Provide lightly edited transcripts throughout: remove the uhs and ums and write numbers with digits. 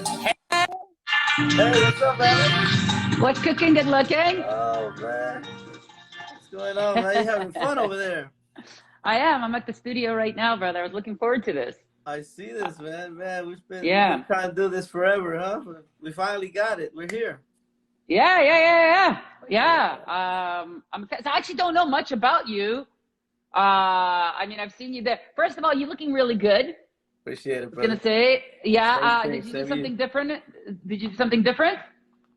Hey, what's up, Alex? What's cooking? Good looking? Oh, man. What's going on, man? You having fun over there? I am. I'm at the studio right now, brother. I was looking forward to this. I see this, man. Man, we've been Yeah. trying to do this forever, huh? We finally got it. We're here. Yeah. Yeah. I actually don't know much about you. I mean, I've seen you there. First of all, you're looking really good. I Appreciate it, was gonna brother. say, yeah. Same thing, Did you do same you. something different? Did you do something different?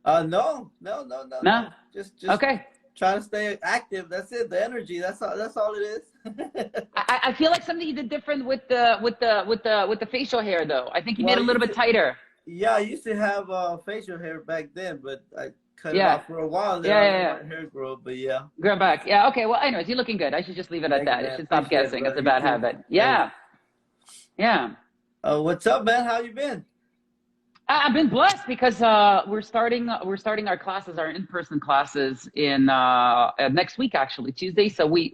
No, no, no, no, No. no. Just Okay. trying to stay active. That's it. The energy. That's all it is. I feel like something you did different with the facial hair, though. I think you Well, made I it a little used bit to, tighter. yeah, I used to have facial hair back then, but I cut it Yeah. off for a while there. Yeah. I Yeah. let Yeah. my hair grow, but yeah. Grow back. Yeah. Okay. Well, anyways, you're looking good. I should just leave it at Thank you, that. I man. should stop Appreciate it, guessing. It's brother. a You bad too. habit. Thanks. Yeah. Yeah. What's up, man? How you been? I've been blessed because we're starting our classes, our in-person classes in next week, actually Tuesday. So we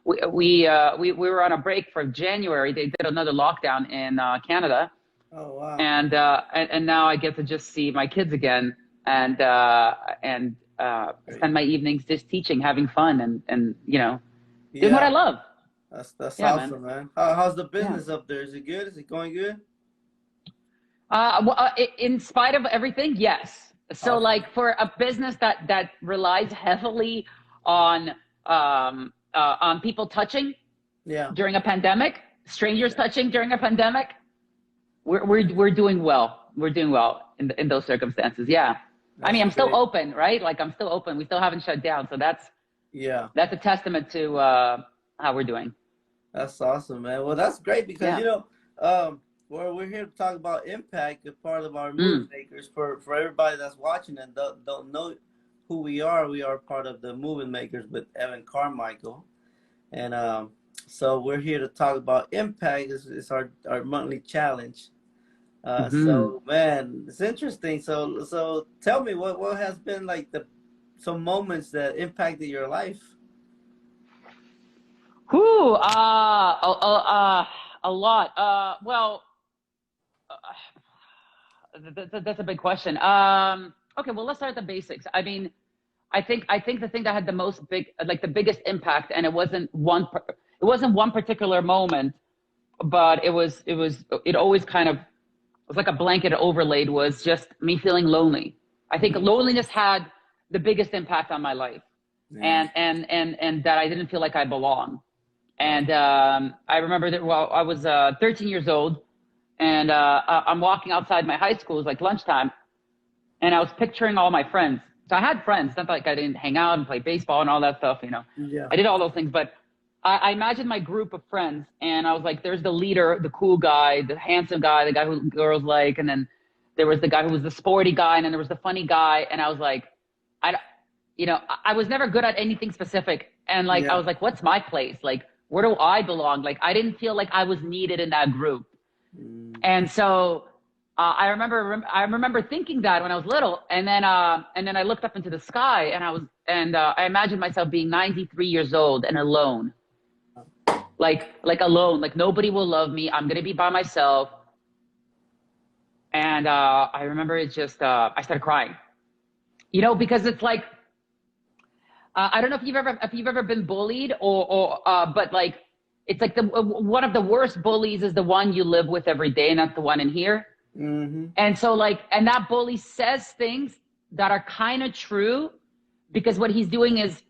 were on a break for January. They did another lockdown in Canada, Oh, wow. and now I get to just see my kids again and Great. spend my evenings just teaching, having fun, and doing what I Yeah, love. that's Yeah, man. awesome, man. How's the Yeah. business up there? Is it good? Is it going good? In spite of everything, yes. So, Awesome. like for a business that relies heavily on on people touching Yeah. during a pandemic, strangers Okay. touching during a pandemic, we're doing well. We're doing well in those circumstances. Yeah. I mean, That's I'm still great. open, right? Like I'm still open. We still haven't shut down, so Yeah, that's a testament to how we're doing. that's awesome, man. Well, that's great because Yeah. we're here to talk about impact, a part of our movie Mm. makers. For everybody that's watching and don't know who we are, we are part of the movie makers with Evan Carmichael. And so we're here to talk about impact. It's our monthly challenge. Hmm. So man, it's interesting. So tell me what has been like the some moments that impacted your life. Whew, a lot. That's a big question. Okay, well, let's start at the basics. I mean, I think the thing that had the most big, like the biggest impact, and it wasn't one particular moment, but it always kind of was like a blanket overlaid, was just me feeling lonely. I think Hmm. loneliness had the biggest impact on my life, Yeah. and that I didn't feel like I belonged. Right. And I remember that, well, I was 13 years old, and I'm walking outside my high school. It was like lunchtime, and I was picturing all my friends. So I had friends. Not like I didn't hang out and play baseball and all that stuff. Yeah. I did all those things, but I imagined my group of friends, and I was like, there's the leader, the cool guy, the handsome guy, the guy who girls like, and then there was the guy who was the sporty guy, and then there was the funny guy, and I was like, I, I was never good at anything specific, and like I Yeah. was like, what's my place? Like, where do I belong? Like, I didn't feel like I was needed in that group. Mm. And so I remember thinking that when I was little, and then I looked up into the sky, and I imagined myself being 93 years old and alone, like alone, like nobody will love me. I'm gonna be by myself. And I remember it just I started crying, because it's like, I don't know if you've ever been bullied, but like it's like the one of the worst bullies is the one you live with every day, and that's the one in here. Mm-hmm. And so, like, and that bully says things that are kind of true, because what he's doing is,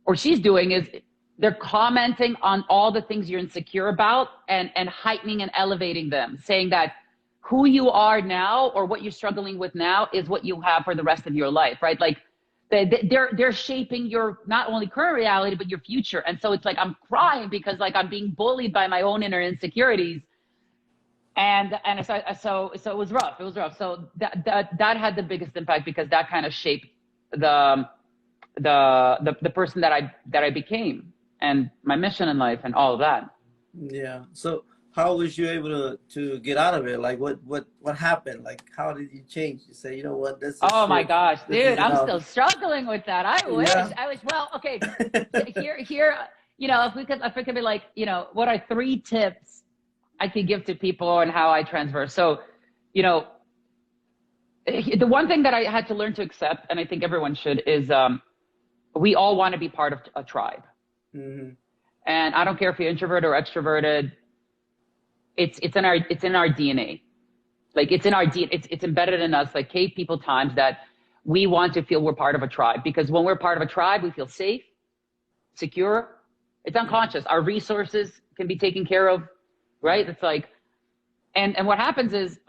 or she's doing is, they're commenting on all the things you're insecure about, and heightening and elevating them, saying that who you are now or what you're struggling with now is what you have for the rest of your life, right? Like they're shaping your not only current reality but your future. And so it's like I'm crying because like I'm being bullied by my own inner insecurities, and so it was rough. It was rough. So that had the biggest impact, because that kind of shaped the the person that I became, and my mission in life and all of that. Yeah. So how was you able to get out of it? Like what happened? Like how did you change? You say, you know what, this is Oh my it. gosh, This is dude, I'm enough. still struggling with that. I wish. Yeah. I wish. Well, okay. Here, if we could be like, what are three tips I could give to people on how I transfer? So, you know, The one thing that I had to learn to accept, and I think everyone should, is we all want to be part of a tribe. Mm-hmm. And I don't care if you're introverted or extroverted. It's in our DNA. Like it's in our DNA. It's embedded in us. Like cave people times that we want to feel we're part of a tribe, because when we're part of a tribe, we feel safe, secure. It's unconscious. Our resources can be taken care of, right? It's like, and what happens is,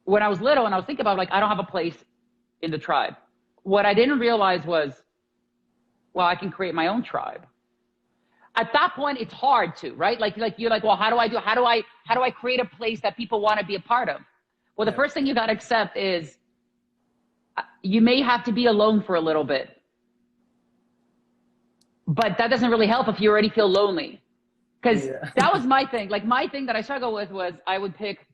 when I was little and I was thinking about like, I don't have a place in the tribe. What I didn't realize was, well, I can create my own tribe. At that point, it's hard to, right? Like you're like, well, how do I create a place that people want to be a part of? Well, the first thing you got to accept is you may have to be alone for a little bit, but that doesn't really help if you already feel lonely. Because that was my thing. Like my thing that I struggled with was I would pick,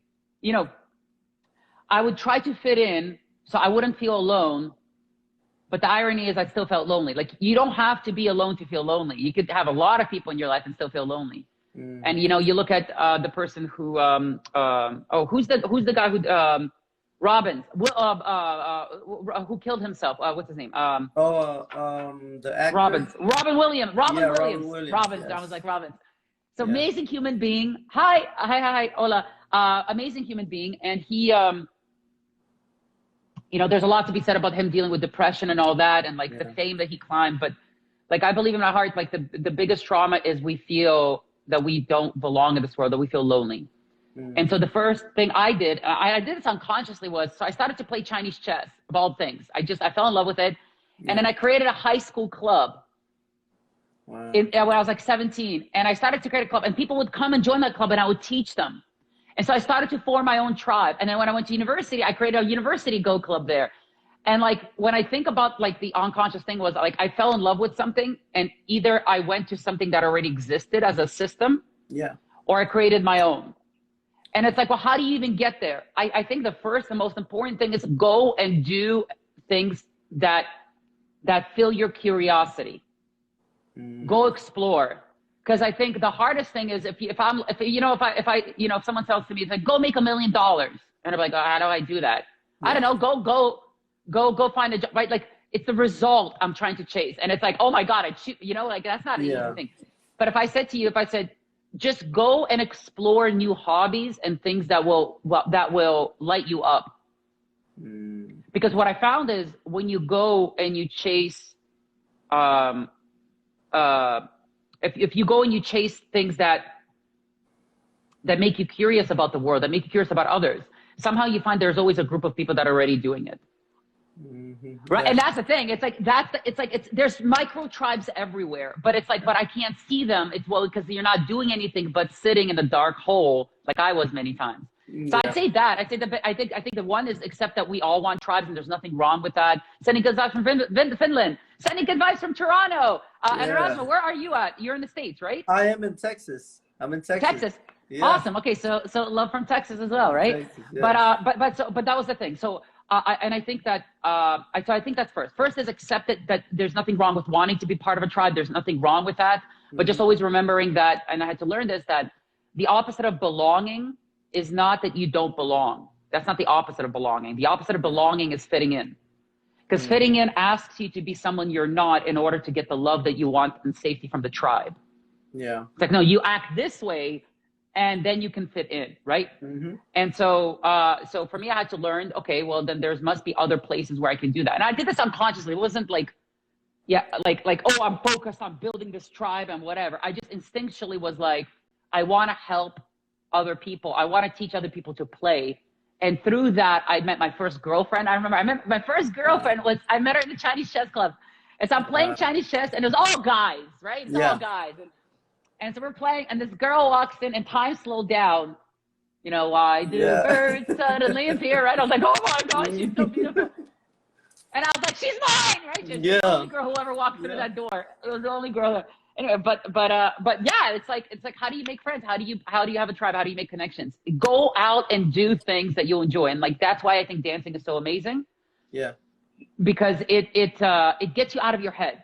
I would try to fit in so I wouldn't feel alone. But the irony is I still felt lonely. Like you don't have to be alone to feel lonely. You could have a lot of people in your life and still feel lonely. Mm. And you look at the person who who's the guy who Robbins who killed himself? What's his name? The actor. Robin Williams. Robin Williams. Yes. I was like Robbins. So amazing human being. Hi, hola. Amazing human being, and he there's a lot to be said about him dealing with depression and all that, and like the fame that he climbed. But like, I believe in my heart, like the biggest trauma is we feel that we don't belong in this world, that we feel lonely. Mm. And so the first thing I did this unconsciously, so I started to play Chinese chess, of all things. I fell in love with it. Yeah. And then I created a high school club. Wow. When I was like 17, and I started to create a club, and people would come and join that club, and I would teach them. And so I started to form my own tribe. And then when I went to university, I created a university Go club there. And like, when I think about like the unconscious thing was like, I fell in love with something, and either I went to something that already existed as a system, or I created my own. And it's like, well, how do you even get there? I think the first and most important thing is go and do things that fill your curiosity. Mm. Go explore. Because I think the hardest thing is if someone tells to me, it's like, go make $1 million. And I'm like, oh, how do I do that? Yeah. I don't know. Go find a job, right? Like, it's the result I'm trying to chase. And it's like, oh my God, like that's not an easy thing. But if I said, just go and explore new hobbies and things that will light you up. Mm. Because what I found is when you go and you chase, if you go and you chase things that make you curious about the world, that make you curious about others, somehow you find there's always a group of people that are already doing it. Mm-hmm. Right. And that's the thing. It's like, there's micro tribes everywhere, but it's like, but I can't see them. It's because you're not doing anything but sitting in a dark hole, like I was many times. So I'd say that. I think the one is accept that we all want tribes, and there's nothing wrong with that. Sending good vibes from Finland. Sending good vibes from Toronto. And Erasmo, where are you at? You're in the States, right? I am in Texas. I'm in Texas. Texas. Yeah. Awesome. Okay, so love from Texas as well, right? Texas, yeah. But that was the thing. So I think that I think that's first. First is accept that there's nothing wrong with wanting to be part of a tribe. There's nothing wrong with that. Mm-hmm. But just always remembering that, and I had to learn this, that the opposite of belonging is not that you don't belong. That's not the opposite of belonging. The opposite of belonging is fitting in. Because fitting in asks you to be someone you're not in order to get the love that you want and safety from the tribe. Yeah. It's like, no, you act this way and then you can fit in, right? Mm-hmm. And so for me, I had to learn, okay, well, then there must be other places where I can do that. And I did this unconsciously. It wasn't like, oh, I'm focused on building this tribe and whatever. I just instinctually was like, I want to help other people. I want to teach other people to play. And through that, I met my first girlfriend. I remember my first girlfriend I met her in the Chinese chess club. And so I'm playing Chinese chess, and it was all guys, right? It's all guys. And so we're playing, and this girl walks in, and time slowed down. Why do birds suddenly appear, right? I was like, oh my God, she's so beautiful. And I was like, she's mine, right? She's the only girl who ever walked through that door. It was the only girl. Anyway, but yeah, it's like how do you make friends? How do you have a tribe? How do you make connections? Go out and do things that you'll enjoy, and like that's why I think dancing is so amazing. Yeah, because it gets you out of your head.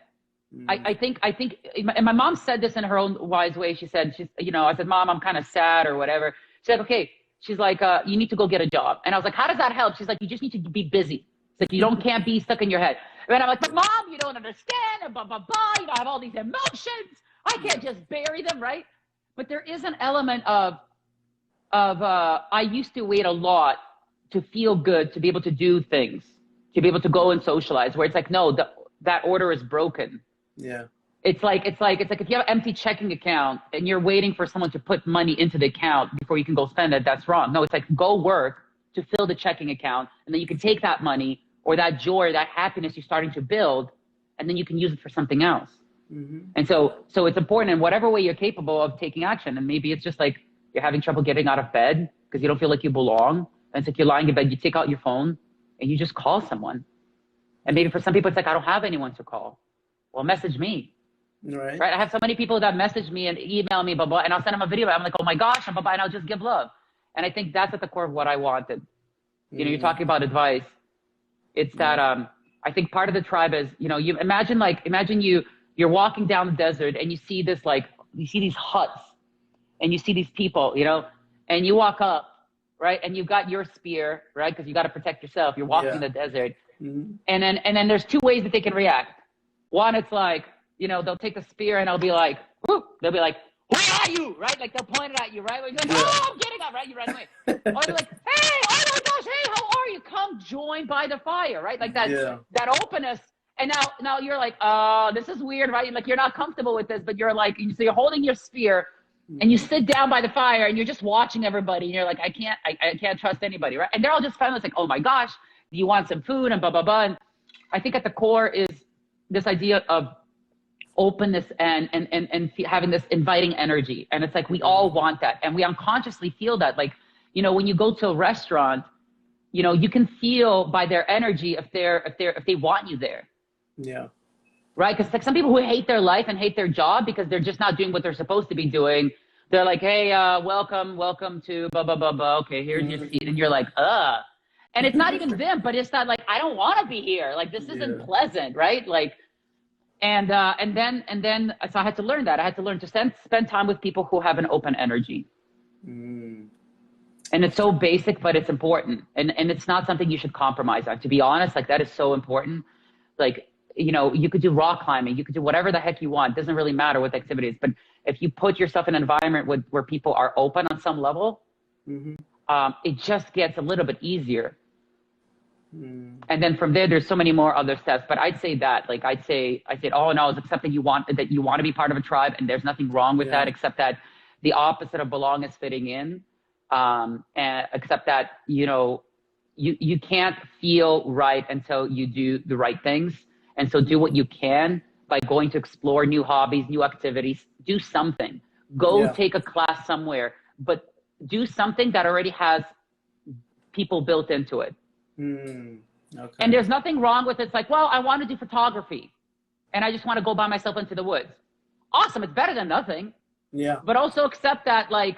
I think, and my mom said this in her own wise way. She said, I said, Mom, I'm kind of sad or whatever. She said, okay, she's like, you need to go get a job. And I was like, how does that help? She's like, you just need to be busy. It's like, can't be stuck in your head. And I'm like, but mom, you don't understand, and blah, blah, blah. You know, I have all these emotions. I can't just bury them, right? But there is an element of I used to wait a lot to feel good, to be able to do things, to be able to go and socialize, where it's like, no, that order is broken. Yeah. It's like if you have an empty checking account and you're waiting for someone to put money into the account before you can go spend it, that's wrong. No, it's like, go work to fill the checking account, and then you can take that money or that joy or that happiness you're starting to build, and then you can use it for something else. Mm-hmm. And so it's important in whatever way you're capable of taking action. And maybe it's just like you're having trouble getting out of bed because you don't feel like you belong. And it's like you're lying in bed, you take out your phone and you just call someone. And maybe for some people, it's like, I don't have anyone to call. Well, message me. Right. I have so many people that message me and email me, blah, blah, and I'll send them a video. I'm like, oh my gosh, and blah, blah, and I'll just give love. And I think that's at the core of what I wanted. You know, you're talking about advice. It's that I think part of the tribe is, you know, you imagine you're walking down the desert and you see these huts and you see these people, you know, and you walk up, right? And you've got your spear, right? Because you got to protect yourself. You're walking in the desert. Mm-hmm. And then there's two ways that they can react. One, it's like, you know, they'll take the spear and they'll be like, whoop. They'll be like, where are you? Right? Like they'll point it at you, right? You're like, oh, I'm getting up, right? You run away. Or they're like, hey, oh my gosh, hey, how are you? Come join by the fire, right? Like that openness. And now you're like, this is weird, right? Like you're not comfortable with this, but you're like, so you're holding your spear and you sit down by the fire and you're just watching everybody and you're like, I can't trust anybody, right? And they're all just friendly. It's like, oh my gosh, do you want some food and blah, blah, blah. And I think at the core is this idea of openness and having this inviting energy. And it's like, we all want that. And we unconsciously feel that. Like, you know, when you go to a restaurant, you know, you can feel by their energy if they want you there. Yeah. Right? Because like some people who hate their life and hate their job because they're just not doing what they're supposed to be doing. They're like, hey, welcome to blah, blah, blah, blah. Okay, here's your seat. And you're like, And it's not even them, but it's that like, I don't want to be here. Like, this isn't pleasant, right? Like, and then, so I had to learn that. I had to learn to spend time with people who have an open energy. Mm. And it's so basic, but it's important. And it's not something you should compromise on. To be honest, like that is so important. Like, you know, you could do rock climbing, you could do whatever the heck you want. It doesn't really matter what the activity is. But if you put yourself in an environment where people are open on some level, it just gets a little bit easier. And then from there, there's so many more other steps. But I'd say that, like, I'd say, all in all, is accept that you want to be part of a tribe, and there's nothing wrong with that, except that the opposite of belong is fitting in, and except that, you know, you can't feel right until you do the right things. And so do what you can by going to explore new hobbies, new activities, do something, take a class somewhere, but do something that already has people built into it. Okay. And there's nothing wrong with it. It's like, well, I want to do photography and I just want to go by myself into the woods. Awesome. It's better than nothing. Yeah. But also accept that like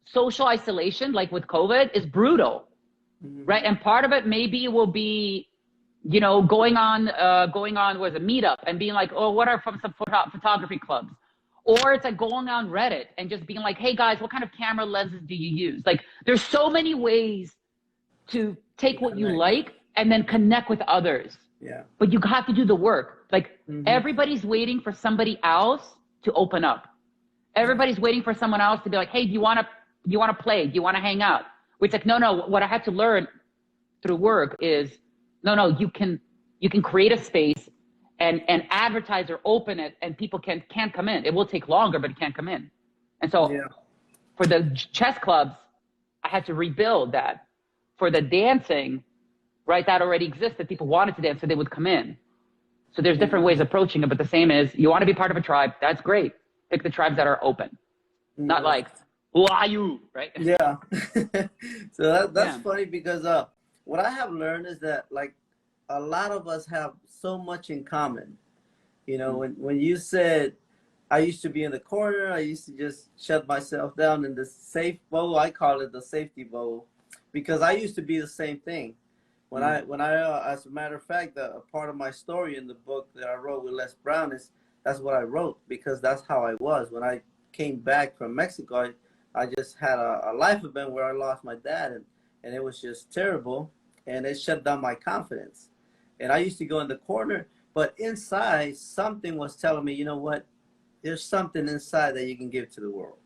social isolation, like with COVID, is brutal. Right. And part of it maybe will be, you know, going on with a meetup and being like, oh, what are some photography clubs? Or it's like going on Reddit and just being like, hey guys, what kind of camera lenses do you use? Like there's so many ways to take what you like and then connect with others. Yeah. But you have to do the work. Like everybody's waiting for somebody else to open up. Everybody's waiting for someone else to be like, hey, do you want to play? Do you want to hang out? It's like, no, what I had to learn through work is, no, you can create a space and advertise or open it and people can't come in. It will take longer, but it can't come in. And so for the chess clubs, I had to rebuild that. For the dancing, right, that already existed. People wanted to dance, so they would come in. So there's different ways of approaching it, but the same is, you want to be part of a tribe, that's great. Pick the tribes that are open. Not like, who are you, right? Yeah. So that's funny because what I have learned is that like a lot of us have so much in common. You know, when you said, I used to be in the corner, I used to just shut myself down in the safe bowl, I call it the safety bowl. Because I used to be the same thing. When I as a matter of fact, a part of my story in the book that I wrote with Les Brown is that's what I wrote, because that's how I was. When I came back from Mexico, I just had a life event where I lost my dad, and it was just terrible, and it shut down my confidence. And I used to go in the corner, but inside something was telling me, you know what? There's something inside that you can give to the world.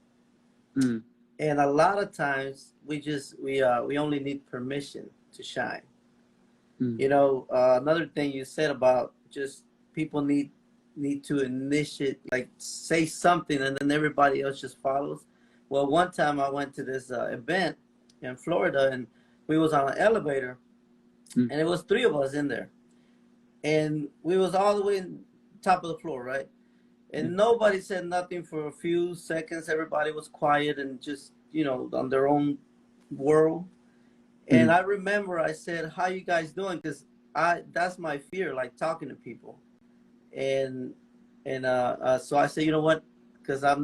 Mm. And a lot of times we only need permission to shine. Mm. You know, another thing you said about just people need to initiate, like say something, and then everybody else just follows. Well, one time I went to this event in Florida, and we was on an elevator, Mm. and it was three of us in there, and we was all the way in top of the floor, right? And nobody said nothing for a few seconds. Everybody was quiet and just, you know, on their own world. And Mm. I remember I said, "How you guys doing?" Because that's my fear, like talking to people. And so I said, you know what? Because I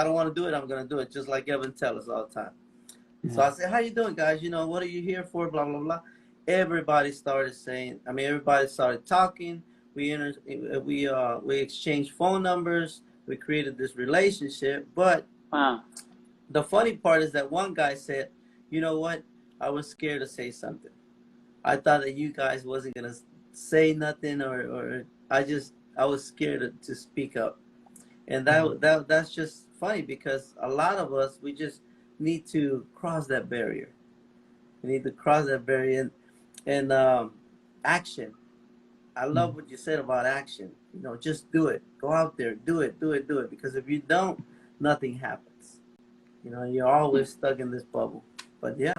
don't want to do it. I'm gonna do it, just like Evan tells us all the time. So Yeah. I said, "How you doing, guys? You know, what are you here for?" Blah blah blah. Everybody started saying. I mean, everybody started talking. We exchanged phone numbers. We created this relationship. But Wow. the funny part is that one guy said, "You know what? I was scared to say something. I thought that you guys wasn't gonna say nothing, or I was scared to speak up." And that's just funny, because a lot of us, we just need to cross that barrier. We need to cross that barrier, and action. I love what you said about action. You know, just do it. Go out there, do it, do it, do it. Because if you don't, nothing happens. You know, you're always stuck in this bubble. But yeah.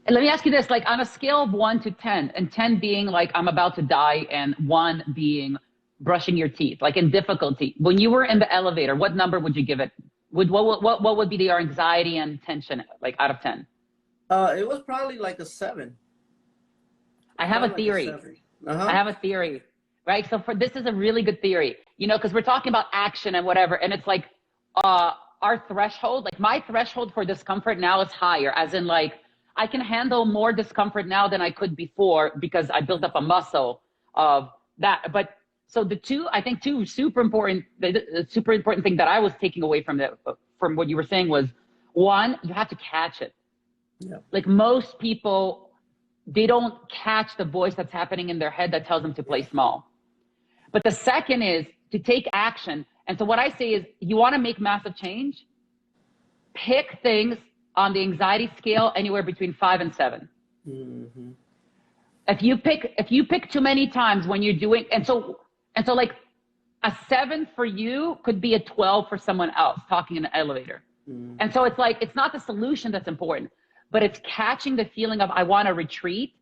And let me ask you this, like on a scale of 1 to 10, and 10 being like I'm about to die, and 1 being brushing your teeth, like in difficulty. When you were in the elevator, what number would you give it? What would be your anxiety and tension, like out of 10? It was probably like a 7. I It's have a probably like a theory. 7. I Uh-huh. have a theory, right? So for this is a really good theory, you know, because we're talking about action and whatever, and it's like our threshold, like my threshold for discomfort now is higher, as in like I can handle more discomfort now than I could before because I built up a muscle of that. But so I think two the super important thing that I was taking away from what you were saying was, one, you have to catch it. Yeah. Like most people, they don't catch the voice that's happening in their head that tells them to play small. But the second is to take action. And so what I say is, you want to make massive change, pick things on the anxiety scale anywhere between 5 and 7. Mm-hmm. If you pick too many times when you're doing, and so like a 7 for you could be a 12 for someone else talking in an elevator. Mm-hmm. And so it's like, it's not the solution that's important, but it's catching the feeling of I want to retreat,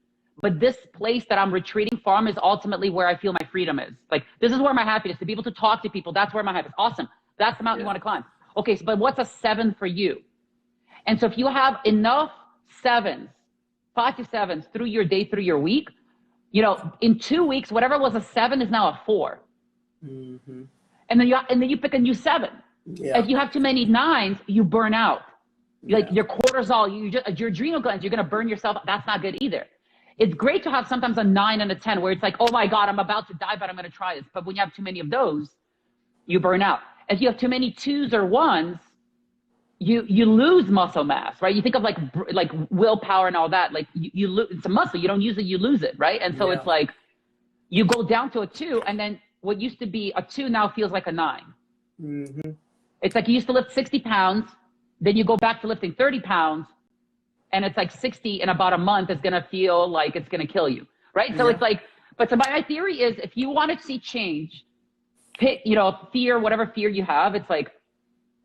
but this place that I'm retreating from is ultimately where I feel my freedom is. Like, this is where my happiness, to be able to talk to people, that's where my happiness. Awesome. That's the mountain you want to climb. Okay, so, but what's a 7 for you? And so if you have enough 7s, 5 to 7s through your day, through your week, you know, in 2 weeks, whatever was a 7 is now a 4. Mm-hmm. And then you pick a new 7. Yeah. If you have too many 9s, you burn out. Like Yeah. your cortisol, your adrenal glands, you're going to burn yourself. That's not good either. It's great to have sometimes a 9 and a 10 where it's like, oh my God, I'm about to die, but I'm going to try this. But when you have too many of those, you burn out. If you have too many 2s or 1s, you lose muscle mass, right? You think of like willpower and all that. Like you lose, it's a muscle. You don't use it, you lose it, right? And so it's like you go down to a 2, and then what used to be a 2 now feels like a 9. Mm-hmm. It's like you used to lift 60 pounds, then you go back to lifting 30 pounds, and it's like 60 in about a month is going to feel like it's going to kill you, right? So it's like, but so my theory is, if you want to see change, pick, you know, fear, whatever fear you have, it's like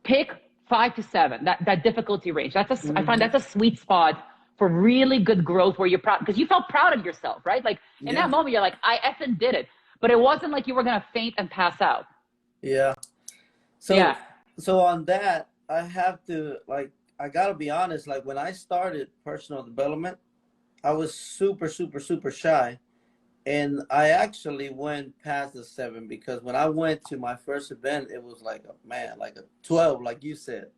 pick 5 to 7, that difficulty range. I find that's a sweet spot for really good growth, where you're proud, because you felt proud of yourself, right? Like in that moment, you're like, I effing did it. But it wasn't like you were going to faint and pass out. Yeah. So, so on that, I have to, like, I gotta be honest. Like, when I started personal development, I was super, super, super shy, and I actually went past the 7, because when I went to my first event, it was like like a 12, like you said,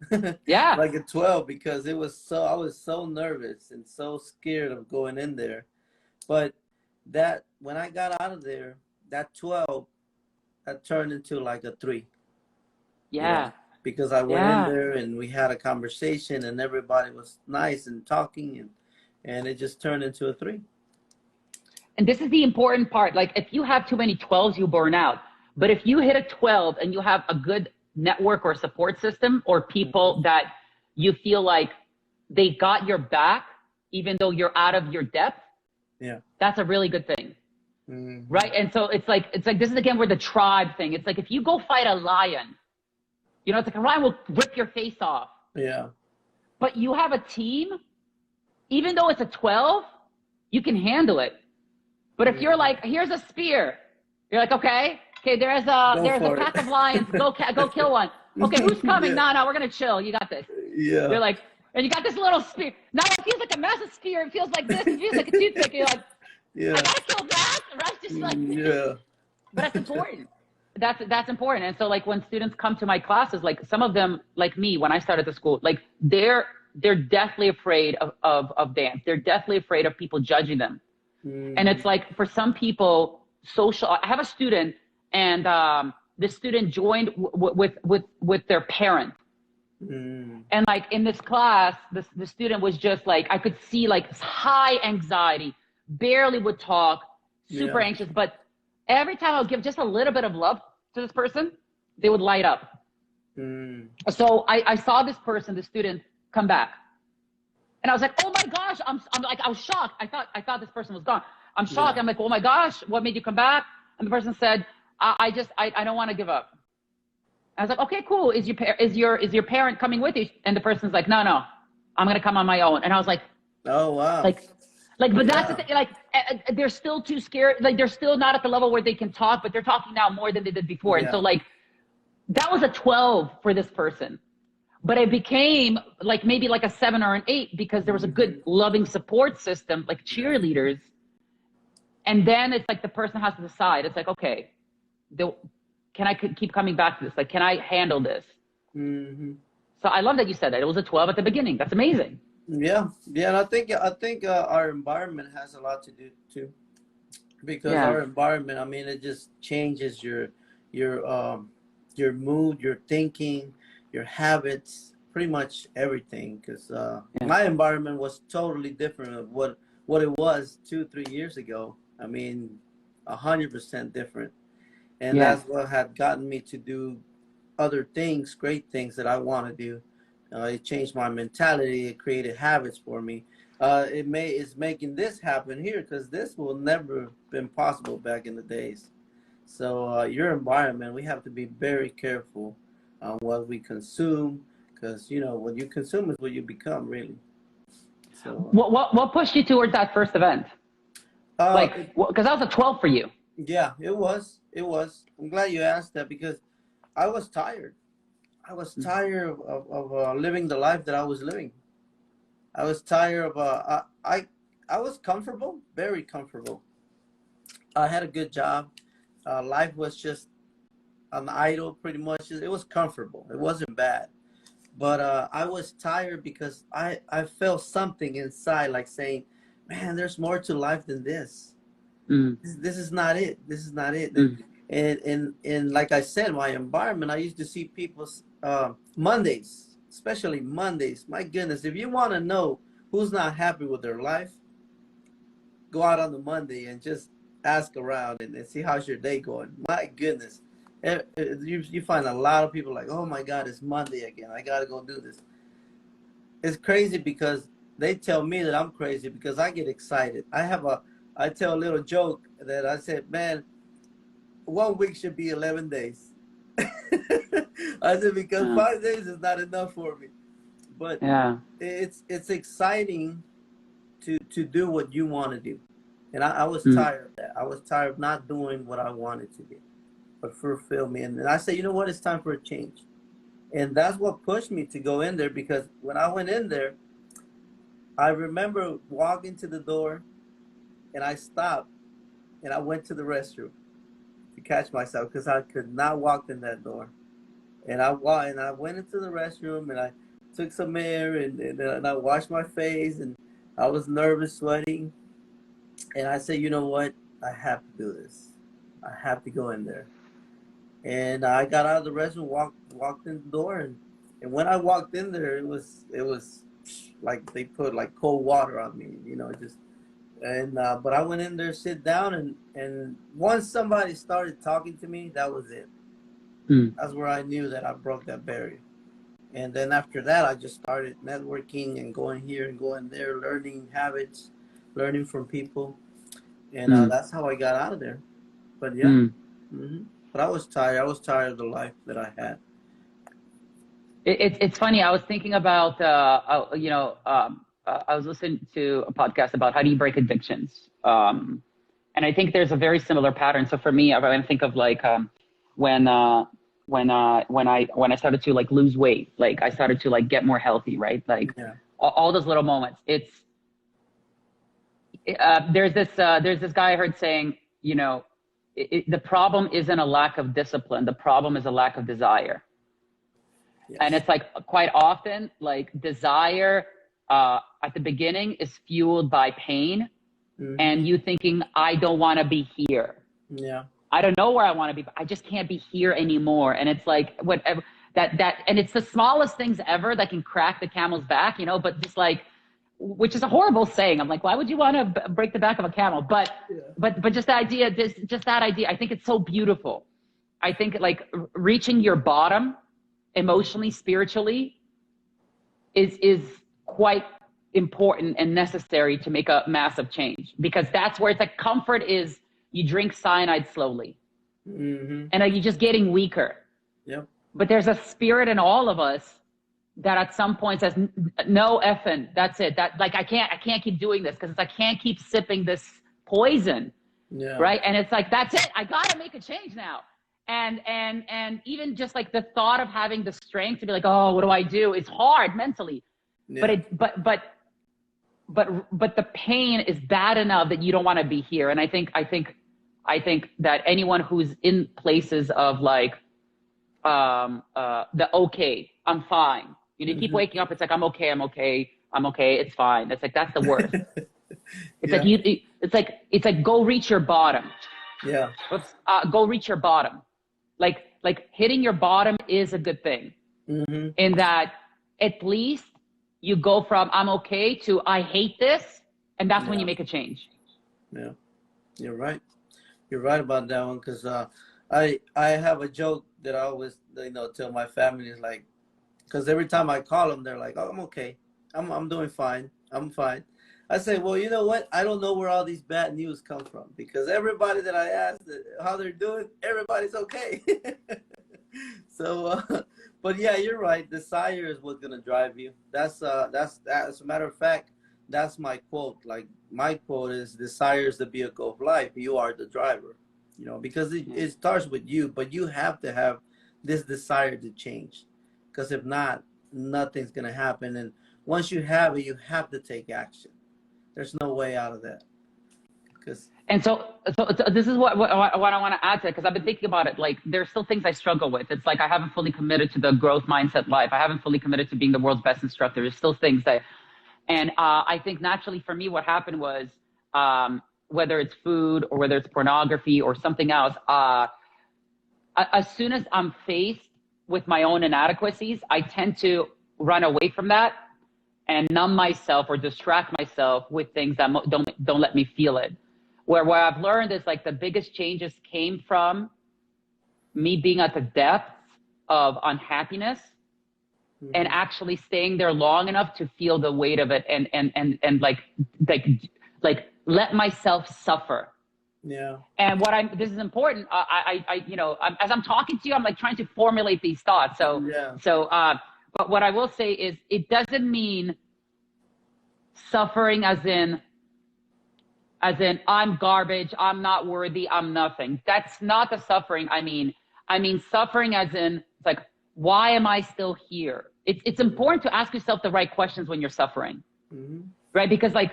Yeah. like a 12, because I was so nervous and so scared of going in there. But that when I got out of there, that 12, that turned into like a 3. Yeah. You know, because I went in Yeah. there and we had a conversation and everybody was nice and talking, and it just turned into a 3. And this is the important part. Like if you have too many 12s, you burn out. But if you hit a 12 and you have a good network or support system or people that you feel like they got your back, even though you're out of your depth, Yeah. that's a really good thing. Right. And so it's like this is again where the tribe thing. It's like if you go fight a lion, you know, it's like a lion will rip your face off. Yeah. But you have a team, even though it's a 12, you can handle it. But if you're like, here's a spear, you're like, okay, there's a pack of lions, go kill one. Okay, who's coming? Yeah. No, we're gonna chill. You got this. Yeah. You're like, and you got this little spear. Now it feels like a massive spear. It feels like this. It feels like a toothpick. You're like, Yeah. I gotta kill that. Right? Just like, Yeah. But that's important. That's important. And so like when students come to my classes, like some of them, like me, when I started the school, like they're deathly afraid of dance. They're deathly afraid of people judging them. And it's like for some people, I have a student, and the student joined with their parent. And like in this class, the student was just like, I could see like high anxiety, barely would talk, super anxious. But every time I would give just a little bit of love to this person, they would light up. So I saw this person, the student, come back. And I was like, oh my gosh, I'm like, I was shocked. I thought this person was gone. I'm shocked. Yeah. I'm like, oh my gosh, what made you come back? And the person said, I don't want to give up. I was like, okay, cool. Is your parent coming with you? And the person's like, no, I'm going to come on my own. And I was like, oh, wow. Like, but that's the thing. Like, they're still too scared. Like, they're still not at the level where they can talk, but they're talking now more than they did before. And so like, that was a 12 for this person. But it became like maybe like a 7 or an 8 because there was a good loving support system, like cheerleaders. And then it's like the person has to decide. It's like, okay, can I keep coming back to this? Like, can I handle this? So I love that you said that. It was a 12 at the beginning. That's amazing. Yeah. And I think our environment has a lot to do too, because our environment, I mean, it just changes your mood, your thinking, your habits, pretty much everything. Because my environment was totally different of what it was 2-3 years ago. I mean, 100% different. And that's what had gotten me to do other things, great things that I want to do. It changed my mentality. It created habits for me. It's making this happen here, because this will never have been possible back in the days. So your environment, we have to be very careful on what we consume, because what you consume is what you become, really. So what pushed you towards that first event? Because that was a 12 for you. Yeah, it was. I'm glad you asked that, because I was tired. I was tired of living the life that I was living. I was tired of I was comfortable, very comfortable. I had a good job. Life was just an idle, pretty much. It was comfortable. It wasn't bad. But I was tired because I felt something inside, like saying, man, there's more to life than this. This is not it. This is not it. And like I said, my environment, I used to see people's Mondays, especially Mondays. My goodness, if you want to know who's not happy with their life, go out on the Monday and just ask around and see how's your day going. My goodness. You find a lot of people like, oh my God, it's Monday again. I got to go do this. It's crazy because they tell me that I'm crazy because I get excited. I tell a little joke that I said, man, 1 week should be 11 days. I said, because 5 days is not enough for me. But it's exciting to do what you want to do. And I was tired of that. I was tired of not doing what I wanted to do, but fulfill me. And I said, you know what? It's time for a change. And that's what pushed me to go in there, because when I went in there, I remember walking to the door and I stopped and I went to the restroom to catch myself, because I could not walk in that door. And I went into the restroom and I took some air and I washed my face, and I was nervous, sweating. And I said, you know what? I have to do this. I have to go in there. And I got out of the restroom, walked in the door, and when I walked in there, it was like they put like cold water on me, just. And but I went in there, sit down, and once somebody started talking to me, that was it. Mm. That's where I knew that I broke that barrier. And then after that, I just started networking and going here and going there, learning habits, learning from people, and Mm. that's how I got out of there. But yeah, Mm. but I was tired. I was tired of the life that I had. It's funny. I was thinking about, I was listening to a podcast about how do you break addictions. And I think there's a very similar pattern. So for me, I think of like when I started to like lose weight, like I started to like get more healthy, right? Like Yeah. all those little moments. There's this guy I heard saying, the problem isn't a lack of discipline. The problem is a lack of desire. And Yes. it's like quite often, like desire at the beginning is fueled by pain and you thinking, I don't want to be here. Yeah. I don't know where I want to be, but I just can't be here anymore. And it's like whatever and it's the smallest things ever that can crack the camel's back, but just like, which is a horrible saying. I'm like, why would you want to break the back of a camel? But just the idea, just that idea, I think it's so beautiful. I think like reaching your bottom emotionally, spiritually is quite important and necessary to make a massive change, because that's where it's like comfort is you drink cyanide slowly and you're just getting weaker. Yep. But there's a spirit in all of us that at some point says, no effing, that's it. That like, I can't keep doing this because I can't keep sipping this poison. Yeah. Right. And it's like, that's it. I got to make a change now. And even just like the thought of having the strength to be like, oh, what do I do? It's hard mentally, but the pain is bad enough that you don't want to be here. And I think that anyone who's in places of like, the okay, I'm fine. You keep waking up. It's like, I'm okay. It's fine. It's like, that's the worst. It's like it's like go reach your bottom. Yeah. Go reach your bottom. Like hitting your bottom is a good thing. In that at least you go from I'm okay to I hate this, and that's when you make a change. Yeah, you're right. You're right about that one, because I have a joke that I always tell my family, is like, because every time I call them, they're like, oh, I'm okay, I'm doing fine, I'm fine. I say, well, you know what? I don't know where all these bad news come from, because everybody that I ask how they're doing, everybody's okay. So, but yeah, you're right. Desire is what's gonna drive you. That's as a matter of fact, that's my quote. Like my quote is, "Desire is the vehicle of life. You are the driver." Because it starts with you, but you have to have this desire to change, because if not, nothing's gonna happen. And once you have it, you have to take action. There's no way out of that. And so this is what I want to add to it, because I've been thinking about it. Like, there's still things I struggle with. It's like I haven't fully committed to the growth mindset life. I haven't fully committed to being the world's best instructor. There's still things and I think naturally for me, what happened was, whether it's food or whether it's pornography or something else, as soon as I'm faced with my own inadequacies, I tend to run away from that and numb myself or distract myself with things that don't let me feel it. Where I've learned is like the biggest changes came from me being at the depths of unhappiness and actually staying there long enough to feel the weight of it and like let myself suffer. Yeah. And this is important. As I'm talking to you, I'm like trying to formulate these thoughts. But what I will say is, it doesn't mean suffering as in I'm garbage, I'm not worthy, I'm nothing. That's not the suffering I mean. I mean suffering as in, it's like, why am I still here? It's important to ask yourself the right questions when you're suffering, right? Because like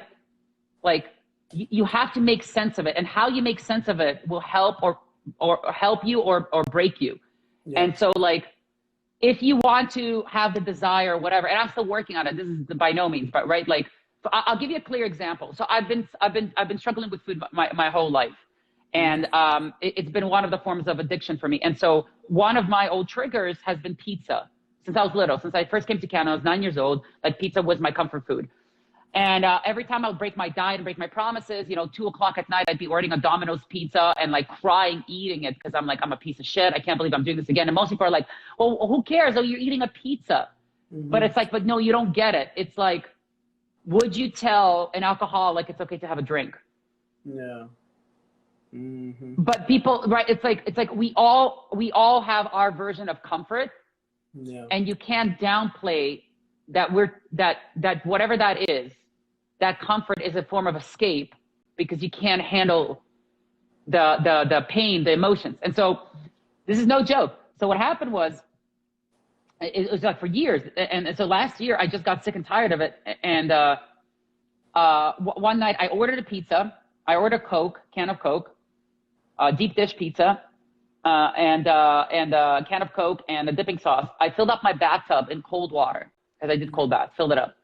you have to make sense of it, and how you make sense of it will help or help you or break you. Yeah. And so like, if you want to have the desire or whatever, and I'm still working on it, this is by no means, but right, like, I'll give you a clear example. So I've been struggling with food my whole life, and it's been one of the forms of addiction for me. And so one of my old triggers has been pizza since I was little. Since I first came to Canada, I was 9 years old. Like pizza was my comfort food. And every time I would break my diet and break my promises, 2 o'clock at night, I'd be ordering a Domino's pizza and like crying, eating it because I'm like, I'm a piece of shit. I can't believe I'm doing this again. And most people are like, well, who cares? Oh, you're eating a pizza. But it's like, but no, you don't get it. It's like, would you tell an alcoholic it's okay to have a drink? Yeah. But people, right? It's like we all have our version of comfort. Yeah. And you can't downplay that that whatever that is, that comfort is a form of escape because you can't handle the pain, the emotions. And so this is no joke. So what happened was, it was like for years. And so last year I just got sick and tired of it. And one night I ordered a pizza. I ordered a Coke, can of Coke, deep dish pizza, and a can of Coke and a dipping sauce. I filled up my bathtub in cold water because I did cold bath, filled it up.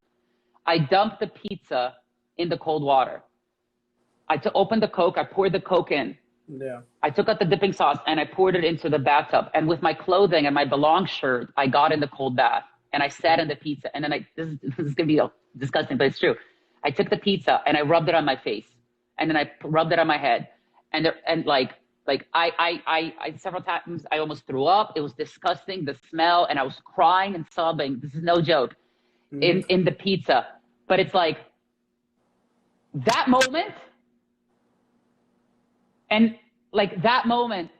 I dumped the pizza in the cold water. I opened the Coke, I poured the Coke in. Yeah. I took out the dipping sauce and I poured it into the bathtub. And with my clothing and my belong shirt, I got in the cold bath and I sat in the pizza. And then this is going to be disgusting, but it's true. I took the pizza and I rubbed it on my face. And then I rubbed it on my head. And I several times I almost threw up. It was disgusting, the smell, and I was crying and sobbing. This is no joke in the pizza. But it's like that moment, and like that moment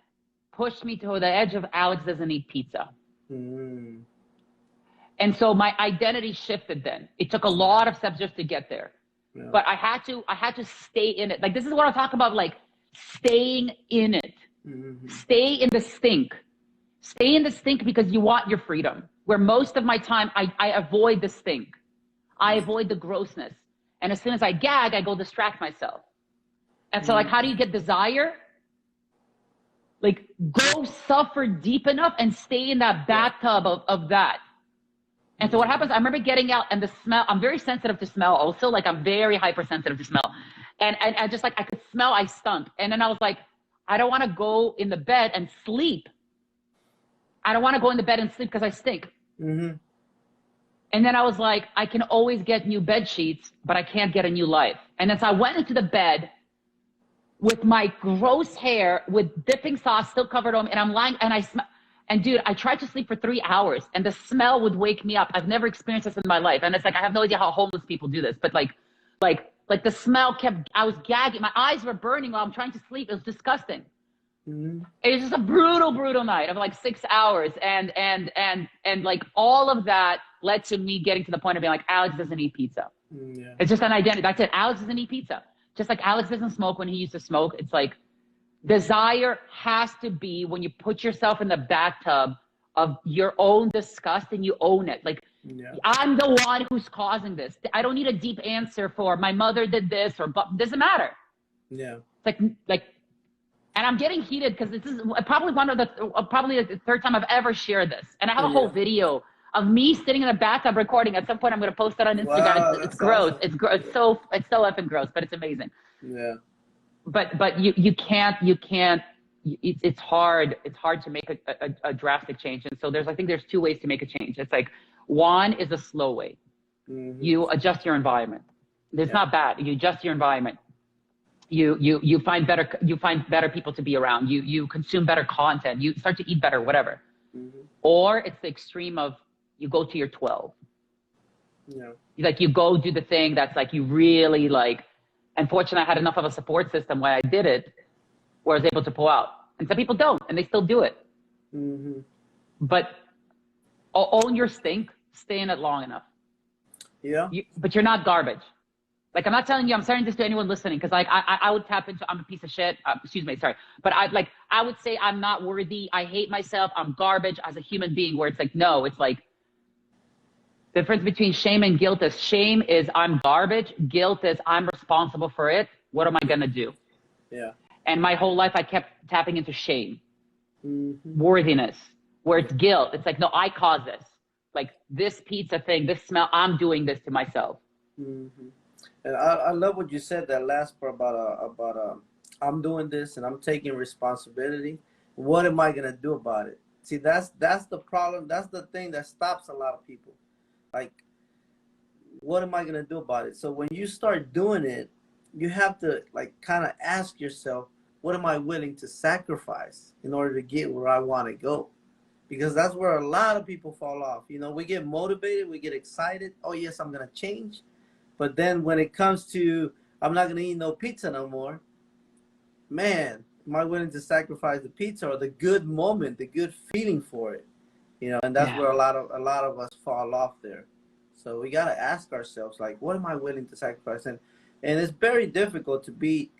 pushed me to the edge of Aleks doesn't eat pizza. And so my identity shifted then. It took a lot of steps just to get there. Yeah. But I had to stay in it. Like this is what I talk about, like staying in it. Stay in the stink. Stay in the stink because you want your freedom. Where most of my time I avoid the stink. I avoid the grossness. And as soon as I gag, I go distract myself. And so like, how do you get desire? Like go suffer deep enough and stay in that bathtub of that. And so what happens, I remember getting out and the smell, I'm very sensitive to smell also, like I'm very hypersensitive to smell. And I just like, I could smell I stunk. And then I was like, I don't want to go in the bed and sleep. I don't want to go in the bed and sleep because I stink. And then I was like, I can always get new bed sheets, but I can't get a new life. And then so I went into the bed with my gross hair, with dipping sauce still covered on me, and I'm lying, and I smell. And dude, I tried to sleep for 3 hours and the smell would wake me up. I've never experienced this in my life. And it's like, I have no idea how homeless people do this, but like the smell I was gagging. My eyes were burning while I'm trying to sleep. It was disgusting. It was just a brutal, brutal night of like 6 hours. And like all of that led to me getting to the point of being like, Aleks doesn't eat pizza. It's just an identity. That's it. Aleks doesn't eat pizza. Just like Aleks doesn't smoke when he used to smoke. It's like, desire has to be when you put yourself in the bathtub of your own disgust and you own it. Like, I'm the one who's causing this. I don't need a deep answer for my mother did this or but doesn't matter. It's like, and I'm getting heated because this is probably probably the third time I've ever shared this. And I have a whole video of me sitting in the bathtub recording. At some point, I'm going to post it on Instagram. Wow, it's gross. Awesome. It's gross. It's so effing gross, but it's amazing. But you can't it's hard to make a drastic change. And so I think there's 2 ways to make a change. It's like, one is a slow way. You adjust your environment. It's not bad. You adjust your environment. You find better people to be around. You consume better content. You start to eat better, whatever. Or it's the extreme of you go to your 12. Like you go do the thing that's like you really like. Unfortunately, I had enough of a support system where I did it, where I was able to pull out. And some people don't, and they still do it. But own your stink, stay in it long enough. But you're not garbage. Like, I'm not telling you, I'm saying this to anyone listening, because like I would tap into, I'm a piece of shit. Excuse me, sorry. But I would say I'm not worthy. I hate myself. I'm garbage as a human being, where it's like, no, it's like, the difference between shame and guilt is shame is I'm garbage. Guilt is I'm responsible for it. What am I going to do? And my whole life I kept tapping into shame, worthiness, where it's guilt. It's like, no, I caused this. Like this pizza thing, this smell, I'm doing this to myself. And I love what you said, that last part about I'm doing this and I'm taking responsibility. What am I going to do about it? See, that's the problem. That's the thing that stops a lot of people. Like, what am I gonna do about it? So when you start doing it, you have to like kind of ask yourself, what am I willing to sacrifice in order to get where I want to go? Because that's where a lot of people fall off. You know, we get motivated, we get excited. Oh yes, I'm gonna change. But then when it comes to I'm not gonna eat no pizza no more, man, am I willing to sacrifice the pizza or the good moment, the good feeling for it? You know, and that's Yeah. where a lot of us fall off there. So we gotta ask ourselves, like, what am I willing to sacrifice? And it's very difficult to be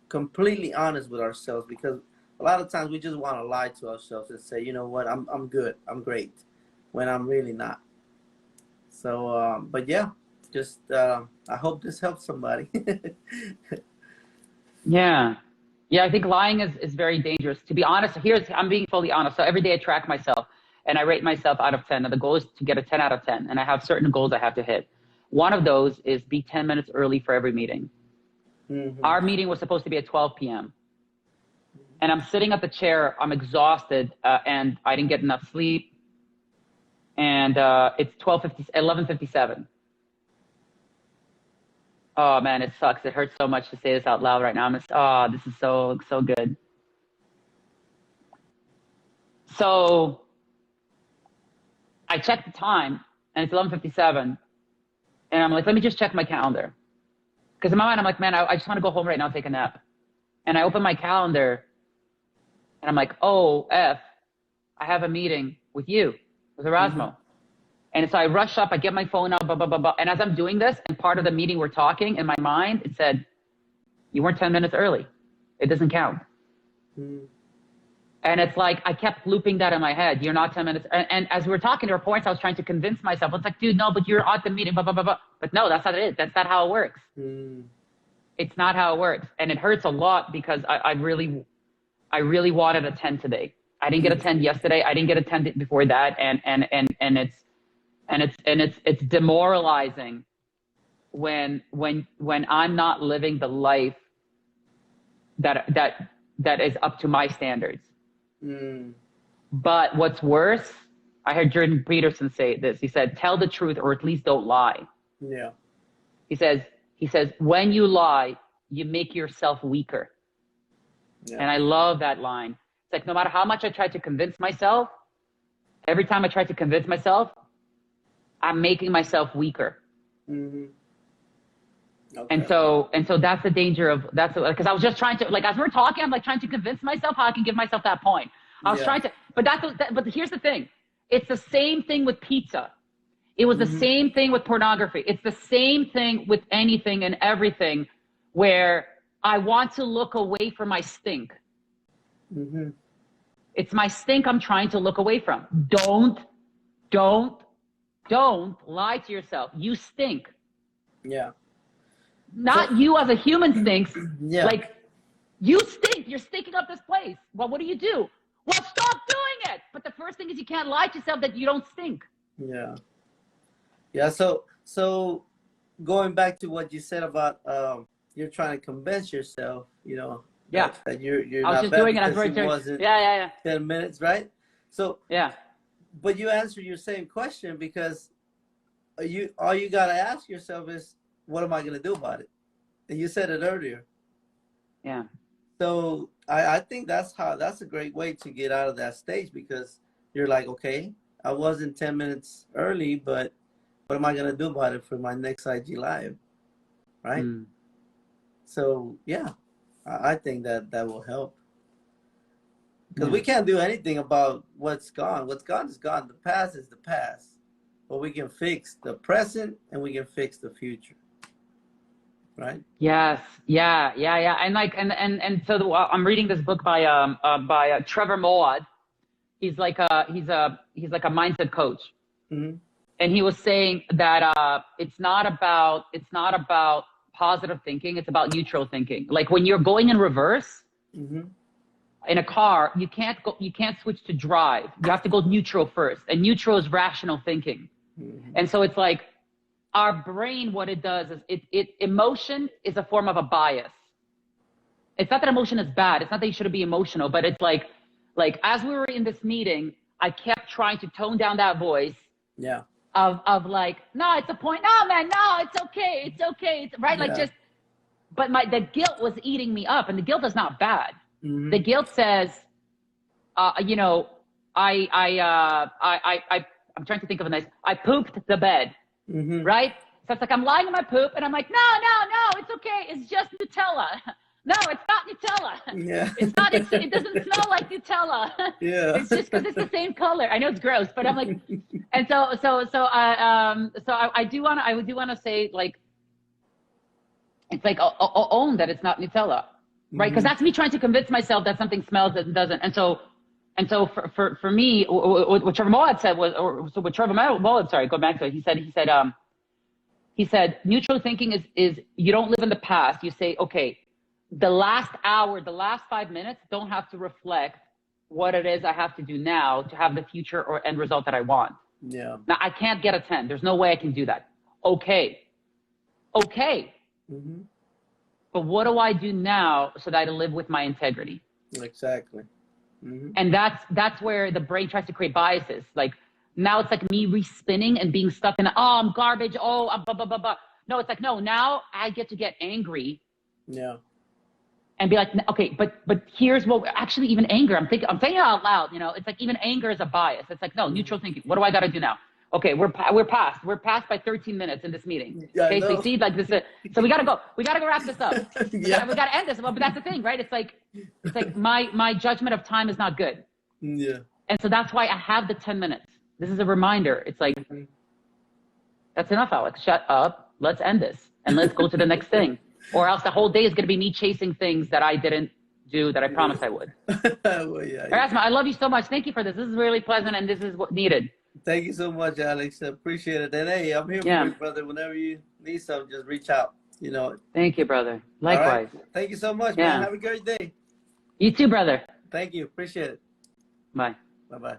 completely honest with ourselves because a lot of times we just want to lie to ourselves and say, you know what, I'm good, I'm great, when I'm really not. So, but yeah, just I hope this helps somebody. Yeah. Yeah, I think lying is very dangerous. To be honest, I'm being fully honest. So every day I track myself and I rate myself out of 10. Now the goal is to get a 10 out of 10. And I have certain goals I have to hit. One of those is be 10 minutes early for every meeting. Mm-hmm. Our meeting was supposed to be at 12 p.m. And I'm sitting at the chair. I'm exhausted and I didn't get enough sleep. And it's 11:57. Oh man, it sucks. It hurts so much to say this out loud right now. This is so good. So I checked the time and it's 11:57 and I'm like, let me just check my calendar. Because in my mind, I'm like, man, I just want to go home right now and take a nap. And I open my calendar and I'm like, oh, I have a meeting with you, with Erasmo. Mm-hmm. And so I rush up, I get my phone out, blah, blah, blah, blah. And as I'm doing this, and part of the meeting we're talking, in my mind, it said, you weren't 10 minutes early. It doesn't count. Mm-hmm. And it's like, I kept looping that in my head. You're not 10 minutes. And as we were talking, there were points I was trying to convince myself. It's like, dude, no, but you're at the meeting, blah, blah, blah, blah. But no, that's not it. That's not how it works. Mm-hmm. It's not how it works. And it hurts a lot because I really wanted a 10 today. I didn't get a 10 yesterday. I didn't get a 10 before that. And it's demoralizing when I'm not living the life that is up to my standards. Mm. But what's worse, I heard Jordan Peterson say this. He said, tell the truth or at least don't lie. Yeah. He says, when you lie, you make yourself weaker. Yeah. And I love that line. It's like, no matter how much I try to convince myself, every time I try to convince myself, I'm making myself weaker. Mm-hmm. Okay. And so that's the danger of because I was just trying to, like, as we're talking, I'm like trying to convince myself how I can give myself that point. I was trying to, but here's the thing. It's the same thing with pizza. It was the same thing with pornography. It's the same thing with anything and everything where I want to look away from my stink. Mm-hmm. It's my stink I'm trying to look away from. Don't lie to yourself. You stink. Yeah. Not you as a human stinks. Yeah. Like, you stink. You're stinking up this place. Well, what do? Well, stop doing it. But the first thing is you can't lie to yourself that you don't stink. Yeah. Yeah. So going back to what you said about you're trying to convince yourself, you know, Yeah. that you're I was not just bad doing it. because it wasn't Yeah. 10 minutes, right? So Yeah. but you answer your same question because all you gotta ask yourself is, what am I gonna do about it? And you said it earlier. Yeah. So I think that's a great way to get out of that stage because you're like, okay, I wasn't 10 minutes early, but what am I gonna do about it for my next IG live, right? Mm. So yeah, I think that will help because we can't do anything about what's gone. What's gone is gone. The past is the past, but we can fix the present and we can fix the future. Right. Yes. Yeah. And like, and so I'm reading this book by Trevor Moawad. He's like a mindset coach. Mm-hmm. And he was saying that it's not about positive thinking. It's about neutral thinking. Like when you're going in reverse in a car, you can't switch to drive. You have to go neutral first. And neutral is rational thinking. Mm-hmm. And so it's like our brain, what it does is emotion is a form of a bias. It's not that emotion is bad. It's not that you shouldn't be emotional, but it's like as we were in this meeting, I kept trying to tone down that voice. Yeah. Of like, no, it's a point. No, man, no, it's okay. It's okay. It's right. Like just, but the guilt was eating me up, and the guilt is not bad. Mm-hmm. The guilt says, you know, I'm trying to think of a nice, I pooped the bed, Mm-hmm. right? So it's like, I'm lying in my poop and I'm like, no, it's okay. It's just Nutella. No, it's not Nutella. Yeah. It's not, it doesn't smell like Nutella. Yeah. It's just because it's the same color. I know it's gross, but I'm like, and so I do want to say, like, it's like, own that it's not Nutella, right? Because that's me trying to convince myself that something smells and doesn't. And so for me, what Trevor Moawad said was, what Trevor Moawad, sorry, go back to it. He said, neutral thinking is you don't live in the past. You say, okay, the last hour, the last 5 minutes don't have to reflect what it is I have to do now to have the future or end result that I want. Yeah. Now I can't get a 10. There's no way I can do that. Okay. Mm-hmm. But what do I do now so that I live with my integrity? Exactly. Mm-hmm. And that's where the brain tries to create biases. Like now it's like me respinning and being stuck in, I'm garbage. Blah, blah, blah, blah. No, it's like, no, now I get to get angry. Yeah. And be like, okay, but here's what, actually even anger, I'm saying it out loud, you know, it's like even anger is a bias. It's like, no, neutral thinking. What do I got to do now? Okay, we're past by 13 minutes in this meeting. Yeah, okay, so you see, like this, so we got to go wrap this up. Yeah. We got to end this. But that's the thing, right? It's like my judgment of time is not good. Yeah. And so that's why I have the 10 minutes. This is a reminder. It's like, that's enough, Alex. Shut up. Let's end this. And let's go to the next thing. Or else the whole day is going to be me chasing things that I didn't do that I promised I would. Well, yeah. Erasmo, I love you so much. Thank you for this. This is really pleasant, and this is what needed. Thank you so much, Alex. I appreciate it. And hey, I'm here for you, brother. Whenever you need something, just reach out. You know. Thank you, brother. Likewise. Right. Thank you so much, man. Have a great day. You too, brother. Thank you. Appreciate it. Bye. Bye-bye.